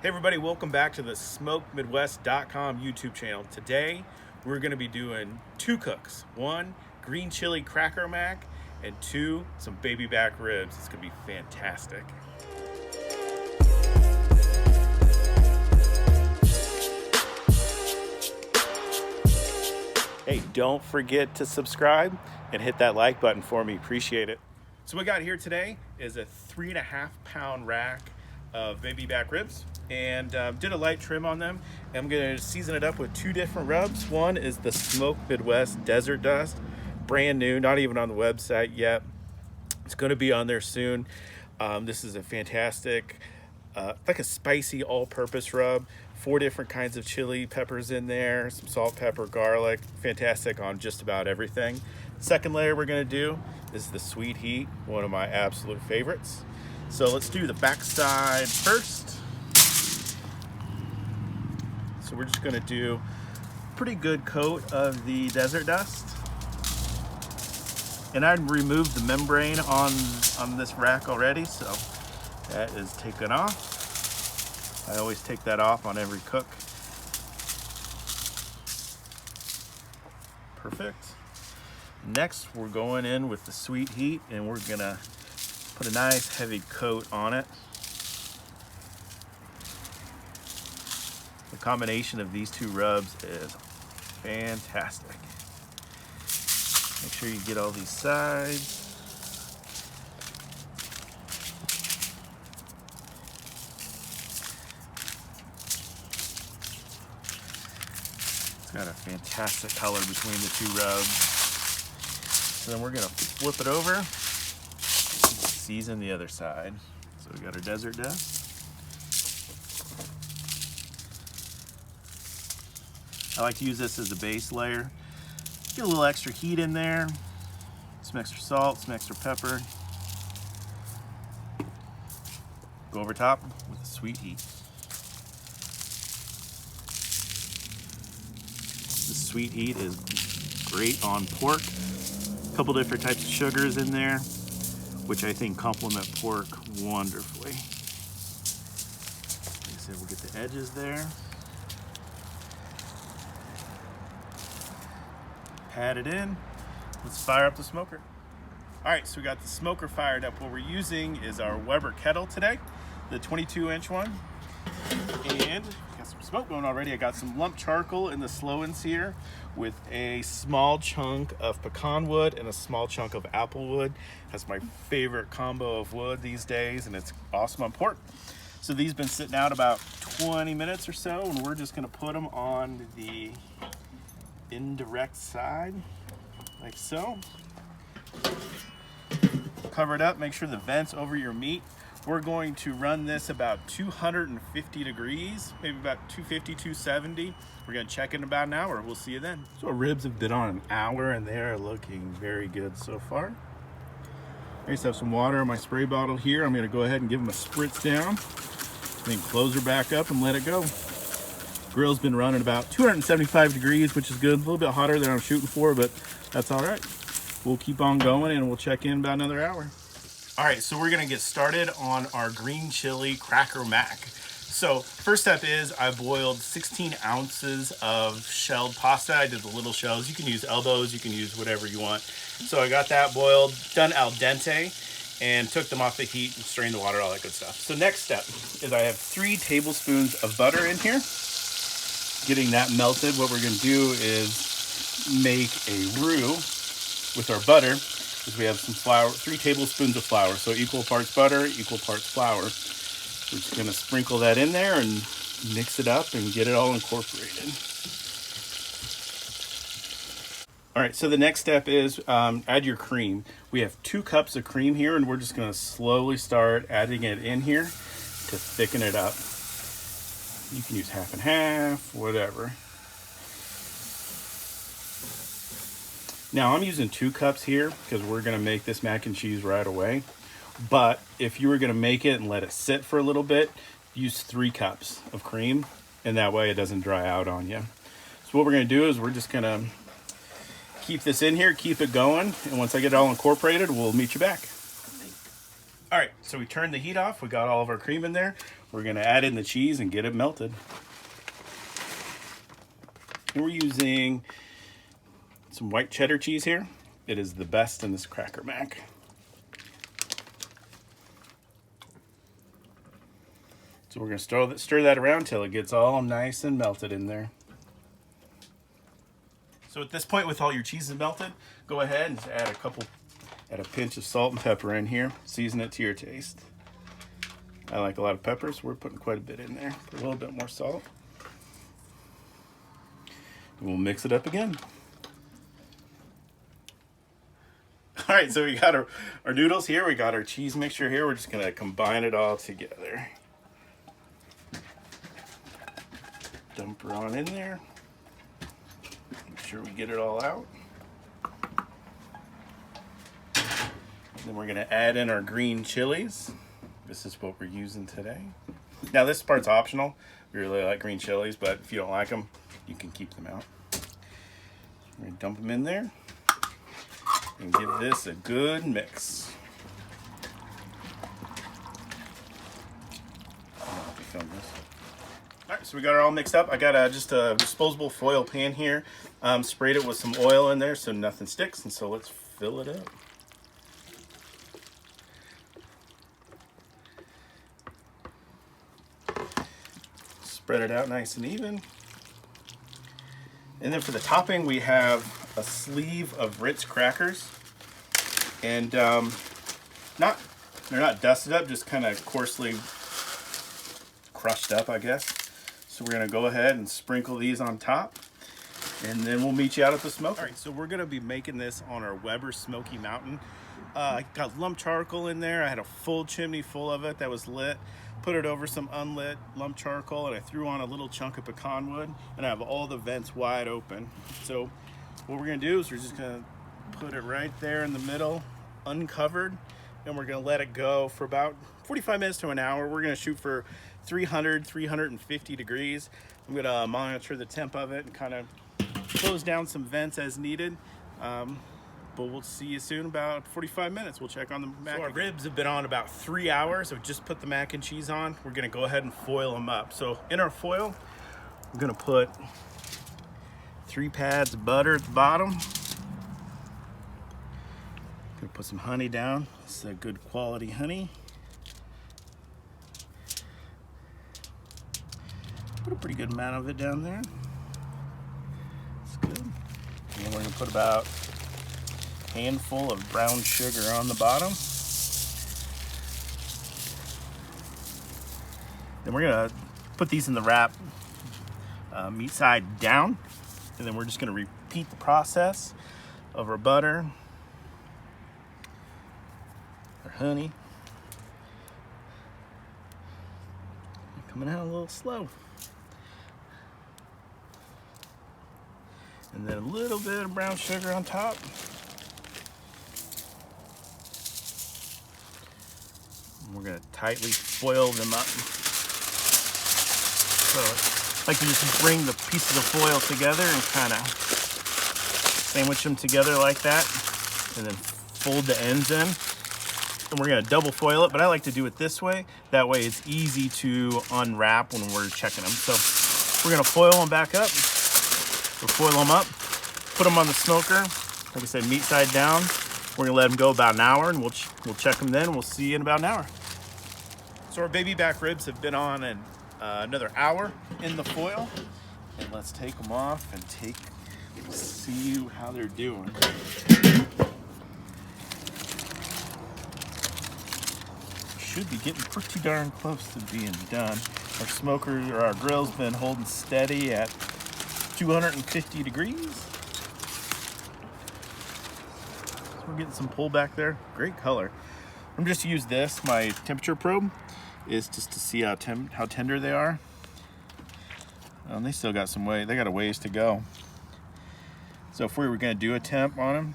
Hey everybody, welcome back to the SmokeMidwest.com YouTube channel. Today we're going to be doing two cooks. One, green chili cracker mac, and two, some baby back ribs. It's going to be fantastic. Hey, don't forget to subscribe and hit that like button for me. Appreciate it. So what we got here today is a 3.5 pound rack of baby back ribs, and did a light trim on them. I'm going to season it up with two different rubs. One is the Smoke Midwest Desert Dust, brand new, not even on the website yet. It's going to be on there soon. This is a fantastic, like a spicy all-purpose rub. 4 different kinds of chili peppers in there, some salt, pepper, garlic. Fantastic on just about everything. Second layer we're going to do is the Sweet Heat, one of my absolute favorites. So let's do the back side first. So we're just gonna do a pretty good coat of the desert dust. And I removed the membrane on this rack already, so that is taken off. I always take that off on every cook. Perfect. Next, we're going in with the Sweet Heat, and we're gonna put a nice heavy coat on it. The combination of these two rubs is fantastic. Make sure you get all these sides. It's got a fantastic color between the two rubs. So then we're gonna flip it over, season the other side. So we got our desert dust. I like to use this as a base layer. Get a little extra heat in there, some extra salt, some extra pepper. Go over top with the Sweet Heat. The Sweet Heat is great on pork. A couple different types of sugars in there, which I think complement pork wonderfully. Like I said, we'll get the edges there. Pat it in. Let's fire up the smoker. All right, so we got the smoker fired up. What we're using is our Weber kettle today, the 22-inch one. And got some smoke going already. I got some lump charcoal in the slow-ins here with a small chunk of pecan wood and a small chunk of apple wood. That's my favorite combo of wood these days, and it's awesome on pork. So these have been sitting out about 20 minutes or so, and we're just gonna put them on the indirect side, like so. Cover it up, make sure the vent's over your meat. We're going to run this about 250 degrees, maybe about 250, 270. We're gonna check in about an hour. We'll see you then. So our ribs have been on an hour and they are looking very good so far. I just have some water in my spray bottle here. I'm gonna go ahead and give them a spritz down, then close her back up and let it go. Grill's been running about 275 degrees, which is good. A little bit hotter than I'm shooting for, but that's all right. We'll keep on going and we'll check in about another hour. All right, so we're gonna get started on our green chili cracker mac. So first step is I boiled 16 ounces of shelled pasta. I did the little shells. You can use elbows, you can use whatever you want. So I got that boiled, done al dente, and took them off the heat and strained the water, all that good stuff. So next step is I have 3 tablespoons of butter in here. Getting that melted, what we're gonna do is make a roux with our butter, because we have some flour, 3 tablespoons of flour, so equal parts butter, equal parts flour. We're just gonna sprinkle that in there and mix it up and get it all incorporated. All right, so the next step is add your cream. We have 2 cups of cream here, and we're just gonna slowly start adding it in here to thicken it up. You can use half and half, whatever. Now I'm using 2 cups here because we're gonna make this mac and cheese right away. But if you were gonna make it and let it sit for a little bit, use 3 cups of cream, and that way it doesn't dry out on you. So what we're gonna do is we're just gonna keep this in here, keep it going, and once I get it all incorporated, we'll meet you back. All right, so we turned the heat off. We got all of our cream in there. We're gonna add in the cheese and get it melted. And we're using some white cheddar cheese here. It is the best in this Cracker Mac. So we're gonna stir that around till it gets all nice and melted in there. So at this point, with all your cheeses melted, go ahead and add a pinch of salt and pepper in here. Season it to your taste. I like a lot of peppers, so we're putting quite a bit in there. Put a little bit more salt. And we'll mix it up again. All right, so we got our noodles here. We got our cheese mixture here. We're just gonna combine it all together. Dump her on in there. Make sure we get it all out. And then we're gonna add in our green chilies. This is what we're using today. Now this part's optional. We really like green chilies, but if you don't like them, you can keep them out. We're gonna dump them in there and give this a good mix. I'll have to film this. All right, so we got it all mixed up. I got just a disposable foil pan here. Sprayed it with some oil in there so nothing sticks, and so let's fill it up. Spread it out nice and even. And then for the topping, we have a sleeve of Ritz crackers. And they're not dusted up, just kind of coarsely crushed up, I guess. So we're gonna go ahead and sprinkle these on top, and then we'll meet you out at the smoker. All right, so we're gonna be making this on our Weber Smoky Mountain. I got lump charcoal in there. I had a full chimney full of it that was lit. Put it over some unlit lump charcoal, and I threw on a little chunk of pecan wood, and I have all the vents wide open. So what we're gonna do is we're just gonna put it right there in the middle, uncovered, and we're gonna let it go for about 45 minutes to an hour. We're gonna shoot for 350 degrees. I'm gonna monitor the temp of it and kind of close down some vents as needed. But we'll see you soon, about 45 minutes. We'll check on the mac. So our ribs have been on about 3 hours. I've just put the mac and cheese on. We're gonna go ahead and foil them up. So in our foil, we're gonna put 3 pads of butter at the bottom. Gonna put some honey down. This is a good quality honey. Put a pretty good amount of it down there. That's good. And then we're gonna put about handful of brown sugar on the bottom. Then we're gonna put these in the wrap, meat side down, and then we're just gonna repeat the process of our butter, our honey. Coming out a little slow. And then a little bit of brown sugar on top. We're gonna tightly foil them up. So I like to just bring the pieces of foil together and kind of sandwich them together like that, and then fold the ends in. And we're gonna double foil it, but I like to do it this way. That way it's easy to unwrap when we're checking them. So we're gonna foil them back up. We'll foil them up, put them on the smoker. Like I said, meat side down. We're gonna let them go about an hour, and we'll check them then. We'll see you in about an hour. So our baby back ribs have been on another hour in the foil, and let's take them off and see how they're doing. Should be getting pretty darn close to being done. Our smoker or our grill's been holding steady at 250 degrees. So we're getting some pull back there. Great color. I'm just use this. My temperature probe is just to see how tender they are. And they still got some way. They got a ways to go. So if we were going to do a temp on them,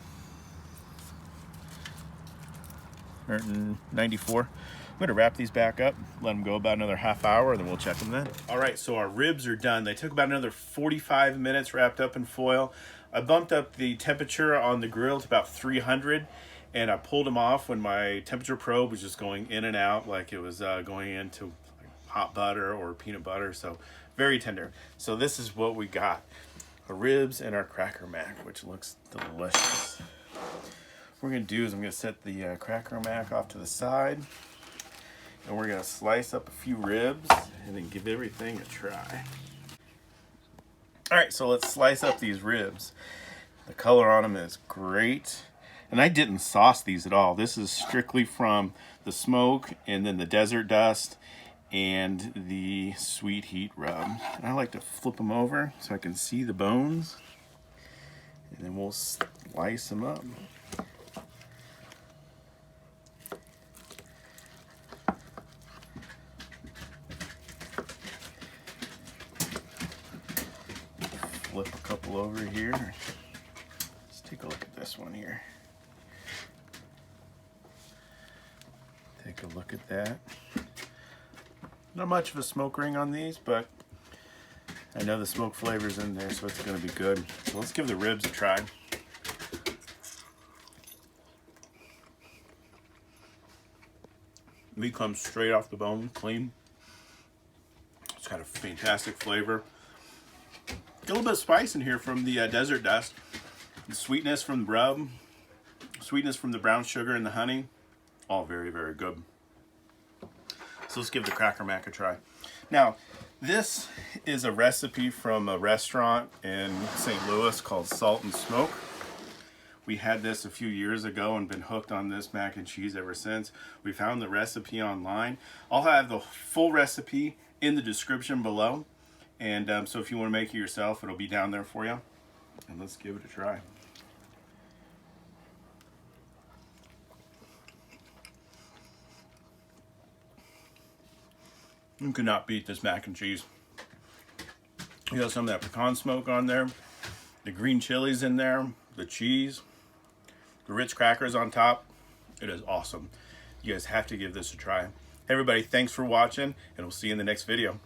194. I'm going to wrap these back up, let them go about another half hour, and then we'll check them then. All right, so our ribs are done. They took about another 45 minutes wrapped up in foil. I bumped up the temperature on the grill to about 300, and I pulled them off when my temperature probe was just going in and out like it was going into hot butter or peanut butter, so very tender. So this is what we got. Our ribs and our cracker mac, which looks delicious. What we're gonna do is I'm gonna set the cracker mac off to the side, and we're gonna slice up a few ribs and then give everything a try. All right, so let's slice up these ribs. The color on them is great. And I didn't sauce these at all. This is strictly from the smoke and then the desert dust and the sweet heat rub. And I like to flip them over so I can see the bones. And then we'll slice them up. Flip a couple over here. Let's take a look at this one here. Take a look at that. Not much of a smoke ring on these, but I know the smoke flavor's in there, so it's gonna be good. So let's give the ribs a try. Meat comes straight off the bone, clean. It's got a fantastic flavor. Get a little bit of spice in here from the desert dust. The sweetness from the rub, sweetness from the brown sugar and the honey. All very, very good. So let's give the cracker mac a try. Now, this is a recipe from a restaurant in St. Louis called Salt and Smoke. We had this a few years ago and been hooked on this mac and cheese ever since. We found the recipe online. I'll have the full recipe in the description below. And so if you want to make it yourself, it'll be down there for you. And let's give it a try. You cannot beat this mac and cheese. You got some of that pecan smoke on there, the green chilies in there, the cheese, the Ritz crackers on top. It is awesome. You guys have to give this a try. Hey everybody, thanks for watching, and we'll see you in the next video.